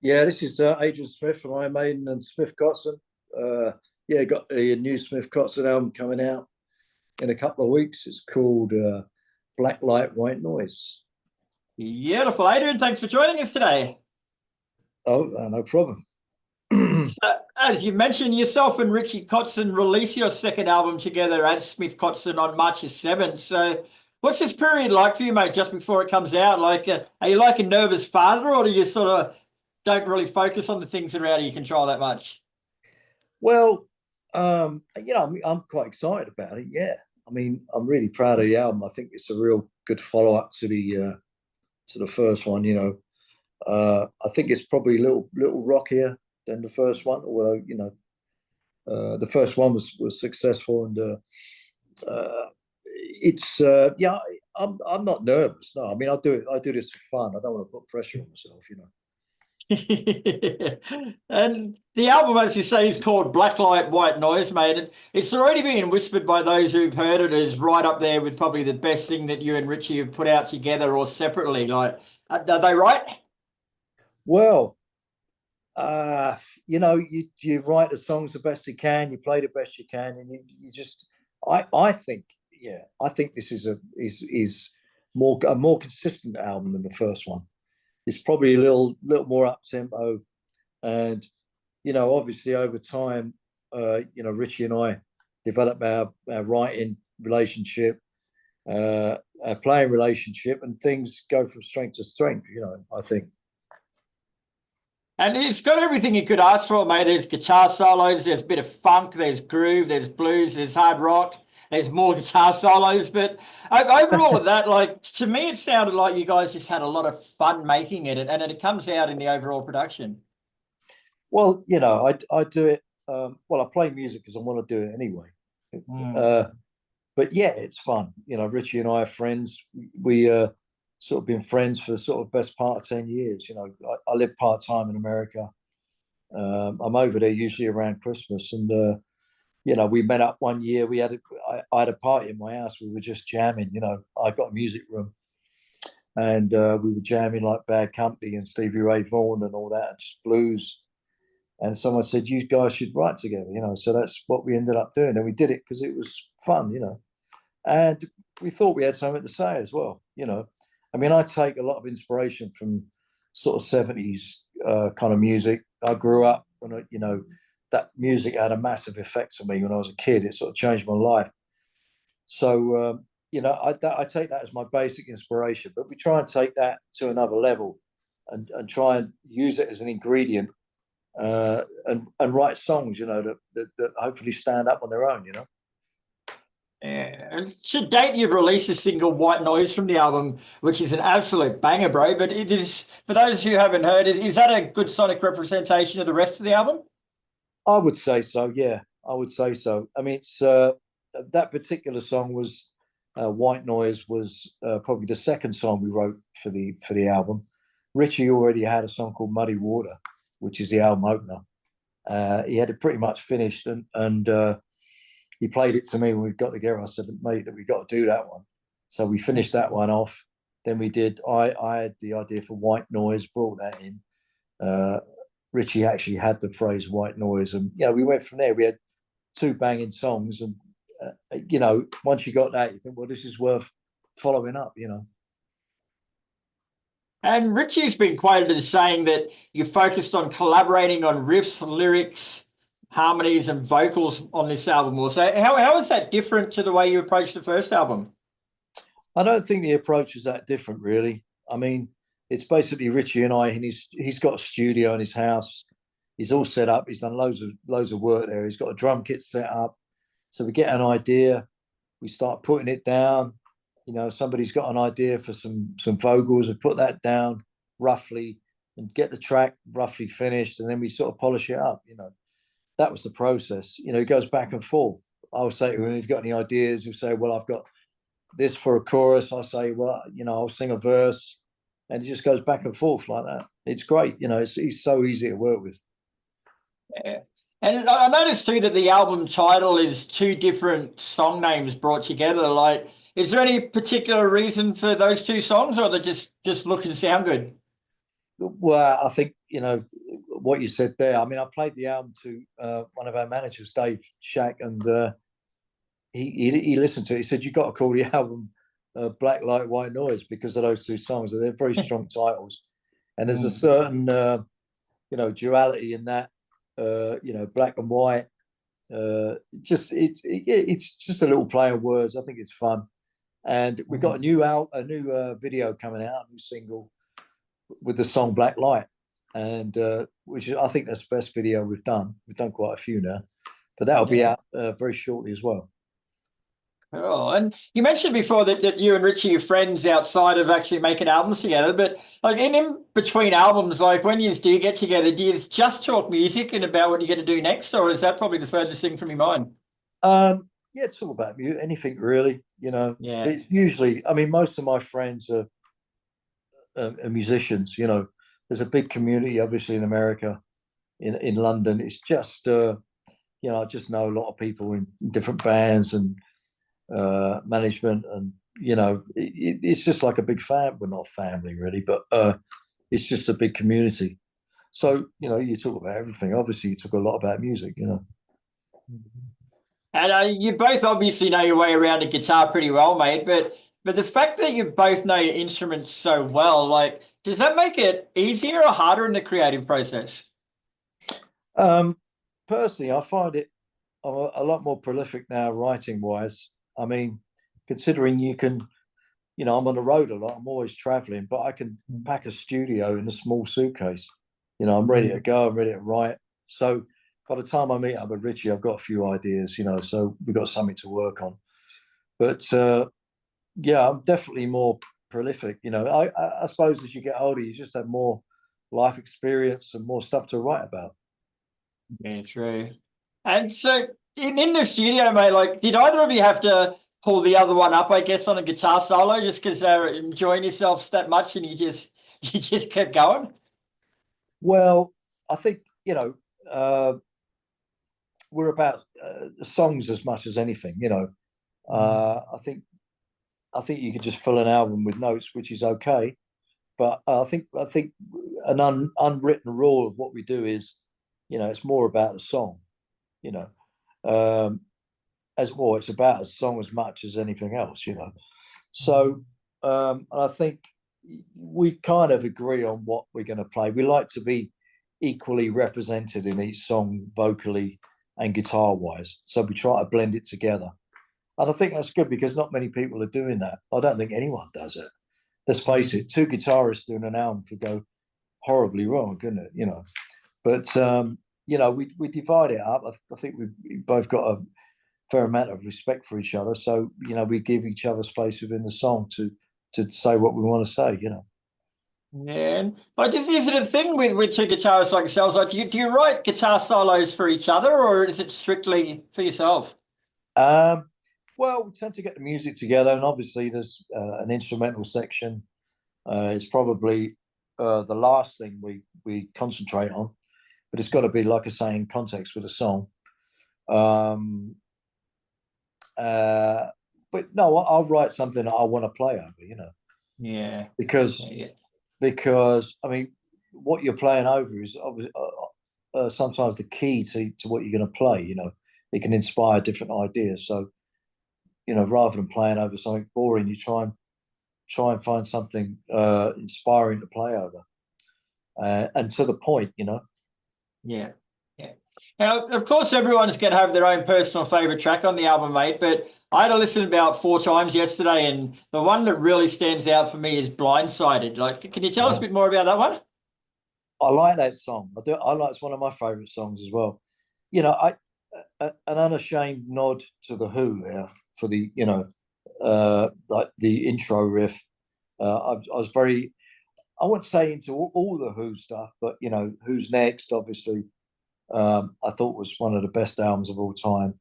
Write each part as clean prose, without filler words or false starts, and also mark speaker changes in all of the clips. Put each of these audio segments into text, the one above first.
Speaker 1: Yeah, this is Adrian Smith from Iron Maiden and Smith Kotzen. Yeah, got a new Smith Kotzen album coming out in a couple of weeks. It's called Black Light, White Noise.
Speaker 2: Beautiful, Adrian. Thanks for joining us today.
Speaker 1: Oh, no problem.
Speaker 2: So, as you mentioned, yourself and Richie Kotzen released your second album together as Smith Kotzen on March the 7th. So what's this period like for you, mate, just before it comes out? Like, are you like a nervous father, or do you sort of don't really focus on the things that are out of your control that much?
Speaker 1: Well, I'm quite excited about it. Yeah, I mean, I'm really proud of the album. I think it's a real good follow up to the first one. I think it's probably a little rockier than the first one, although the first one was successful, and it's yeah. I'm not nervous. No, I mean I do this for fun. I don't want to put pressure on myself.
Speaker 2: And the album, as you say, is called Black Light, White Noise, mate. And it's already been whispered by those who've heard it as right up there with probably the best thing that you and Richie have put out together or separately. Like, are they right?
Speaker 1: Well, you write the songs the best you can, you play the best you can, and you just I think I think this is a more consistent album than the first one. It's probably a little more up tempo, and obviously over time, Richie and I developed our writing relationship, our playing relationship, and things go from strength to strength. I think.
Speaker 2: And it's got everything you could ask for, mate. There's guitar solos, there's a bit of funk, there's groove, there's blues, there's hard rock, there's more guitar solos. But over all of that, like, to me, it sounded like you guys just had a lot of fun making it, and it comes out in the overall production.
Speaker 1: Well, I do it. I play music because I want to do it anyway. But yeah, it's fun. Richie and I are friends. We sort of been friends for sort of best part of 10 years. I live part time in America. I'm over there usually around Christmas, and we met up one year. I had a party in my house. We were just jamming. I got a music room, and we were jamming like Bad Company and Stevie Ray Vaughan and all that, and just blues. And someone said, "You guys should write together." So that's what we ended up doing, and we did it because it was fun. And we thought we had something to say as well. I mean, I take a lot of inspiration from sort of 70s kind of music. I grew up when, that music had a massive effect on me when I was a kid. It sort of changed my life. So, I take that as my basic inspiration, but we try and take that to another level and try and use it as an ingredient and write songs, that hopefully stand up on their own.
Speaker 2: Yeah. And to date, you've released a single, White Noise, from the album, which is an absolute banger, bro. But it is, for those who haven't heard, is that a good sonic representation of the rest of the album?
Speaker 1: I would say so. Yeah, I would say so. I mean, it's that particular song was White Noise was probably the second song we wrote for the album. Richie already had a song called Muddy Water, which is the album opener. He had it pretty much finished, and he played it to me when we got together. I said, "Mate, that we got to do that one." So we finished that one off. Then we did. I had the idea for White Noise, brought that in. Richie actually had the phrase "white noise," and we went from there. We had two banging songs, and once you got that, you think, well, this is worth following up.
Speaker 2: And Richie's been quoted as saying that you focused on collaborating on riffs, lyrics, harmonies, and vocals on this album. Also, how is that different to the way you approached the first album?
Speaker 1: I don't think the approach is that different, really. I mean, it's basically Richie and I, and he's got a studio in his house. He's all set up. He's done loads of work there. He's got a drum kit set up. So we get an idea, we start putting it down. Somebody's got an idea for some vocals, and put that down roughly, and get the track roughly finished, and then we sort of polish it up. That was the process. It goes back and forth. I'll say to him, "If you've got any ideas," he'll say, "Well, I've got this for a chorus." I say, "Well, I'll sing a verse," and it just goes back and forth like that. It's great. He's so easy to work with.
Speaker 2: Yeah. And I noticed too that the album title is two different song names brought together. Like, is there any particular reason for those two songs, or they just look and sound good?
Speaker 1: Well, I think, what you said there. I mean, I played the album to one of our managers, Dave Shack, and he listened to it. He said, "You got to call the album Black Light, White Noise because of those two songs. They're very strong titles, and there's a certain duality in that. Black and white. It's just a little play on words. I think it's fun, and we've got a new video coming out, a new single with the song Black Light, and I think that's the best video we've done. We've done quite a few now, but that'll be out very shortly as well.
Speaker 2: Oh, and you mentioned before that you and Richie are friends outside of actually making albums together, but like in between albums, like when do you get together, do you just talk music and about what you're going to do next, or is that probably the furthest thing from your mind?
Speaker 1: Yeah, it's all about anything really,
Speaker 2: Yeah.
Speaker 1: It's usually, I mean, most of my friends are musicians. There's a big community obviously in America, in London. It's just I just know a lot of people in different bands and management, and it's just like a big not family really, but it's just a big community. So you talk about everything. Obviously you talk a lot about music.
Speaker 2: And you both obviously know your way around a guitar pretty well, mate, but the fact that you both know your instruments so well, like, does that make it easier or harder in the creative process?
Speaker 1: Personally, I find it a lot more prolific now writing wise. I mean, considering you can, I'm on the road a lot, I'm always traveling, but I can pack a studio in a small suitcase. I'm ready to go, I'm ready to write. So by the time I meet up with Richie, I've got a few ideas, so we've got something to work on. But yeah, I'm definitely more prolific. I suppose as you get older, you just have more life experience and more stuff to write about.
Speaker 2: Yeah, true. And so in the studio, mate, like, did either of you have to pull the other one up, I guess, on a guitar solo just because they're enjoying yourselves that much and you just kept going?
Speaker 1: Well, I think, we're about songs as much as anything, I think you could just fill an album with notes, which is okay. But I think an unwritten rule of what we do is, it's more about the song, as well. It's about a song as much as anything else, So I think we kind of agree on what we're going to play. We like to be equally represented in each song, vocally and guitar wise. So we try to blend it together. And I think that's good because not many people are doing that. I don't think anyone does it. Let's face it, two guitarists doing an album could go horribly wrong, couldn't it? But we divide it up. I think we've both got a fair amount of respect for each other. So we give each other space within the song to say what we want to say.
Speaker 2: Yeah, and is it a thing with two guitarists like yourselves? Like, do you write guitar solos for each other, or is it strictly for yourself?
Speaker 1: Well, we tend to get the music together, and obviously there's an instrumental section. It's probably the last thing we concentrate on, but it's got to be, like I say, in context with a song. But no, I'll write something that I want to play over,
Speaker 2: Yeah.
Speaker 1: Because I mean, what you're playing over is obviously sometimes the key to what you're going to play. It can inspire different ideas. So, rather than playing over something boring, you try and find something inspiring to play over, and to the point.
Speaker 2: Yeah. Yeah. Now, of course, everyone's going to have their own personal favorite track on the album, mate, but I had to listen about 4 times yesterday, and the one that really stands out for me is Blindsided. Like, can you tell us a bit more about that one?
Speaker 1: I like that song. I do. It's one of my favorite songs as well. An unashamed nod to the Who there for the, like the intro riff. I was very, I wouldn't say into all the Who stuff, but Who's Next, obviously, I thought was one of the best albums of all time.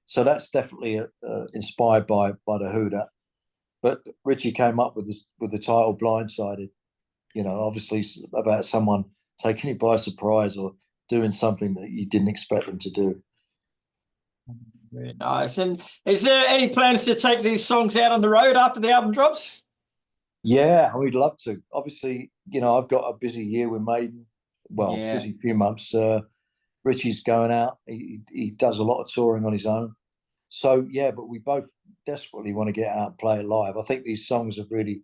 Speaker 1: So that's definitely inspired by the Who. But Richie came up with the title Blindsided. Obviously about someone taking you by surprise or doing something that you didn't expect them to do.
Speaker 2: Very nice. And is there any plans to take these songs out on the road after the album drops?
Speaker 1: Yeah, we'd love to. Obviously, you know, I've got a busy year with Maiden. Well,
Speaker 2: Yeah.
Speaker 1: busy few months. Richie's going out. He does a lot of touring on his own. So yeah, but we both desperately want to get out and play it live. I think these songs have really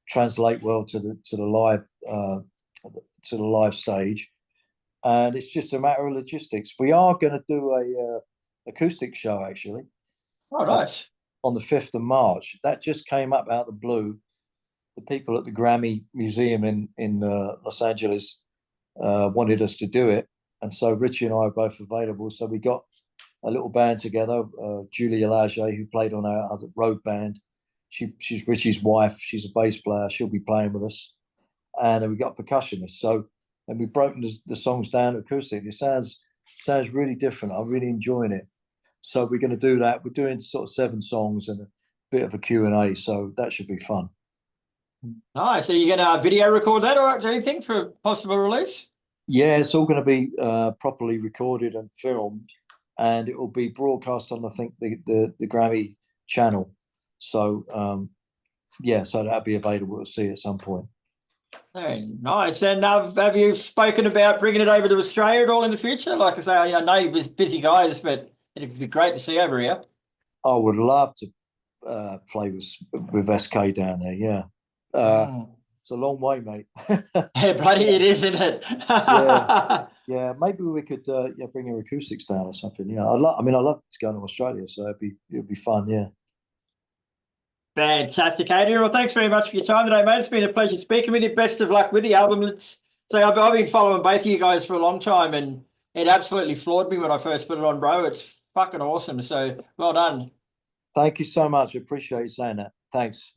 Speaker 1: translate well to the live stage, and it's just a matter of logistics. We are going to do a acoustic show actually.
Speaker 2: Oh, nice.
Speaker 1: On the 5th of March. That just came up out of the blue. The people at the Grammy Museum in Los Angeles wanted us to do it, and so Richie and I are both available. So we got a little band together. Julia Lage, who played on our other road band, she's Richie's wife. She's a bass player. She'll be playing with us, and then we got a percussionist. So, and we've broken the songs down acoustic. It sounds really different. I'm really enjoying it. So we're going to do that. We're doing sort of 7 songs and a bit of a Q&A. So that should be fun.
Speaker 2: Nice. So you're going to video record that or anything for possible release?
Speaker 1: Yeah, it's all going to be properly recorded and filmed, and it will be broadcast on, I think, the Grammy channel. So yeah, so that'll be available to see at some point.
Speaker 2: Very nice. And have you spoken about bringing it over to Australia at all in the future? Like I say, I know you're busy guys, but it'd be great to see over here.
Speaker 1: I would love to play with SK down there. Yeah, it's a long way, mate.
Speaker 2: Yeah, bloody it is, isn't it?
Speaker 1: Yeah. Maybe we could bring our acoustics down or something. Yeah, I love to go to Australia, so it'd be fun. Yeah.
Speaker 2: Fantastic, Adrian. Well, thanks very much for your time today, mate. It's been a pleasure speaking with you. Best of luck with the album. I've been following both of you guys for a long time, and it absolutely floored me when I first put it on, bro. It's fucking awesome. So well done.
Speaker 1: Thank you so much. I appreciate you saying that. Thanks.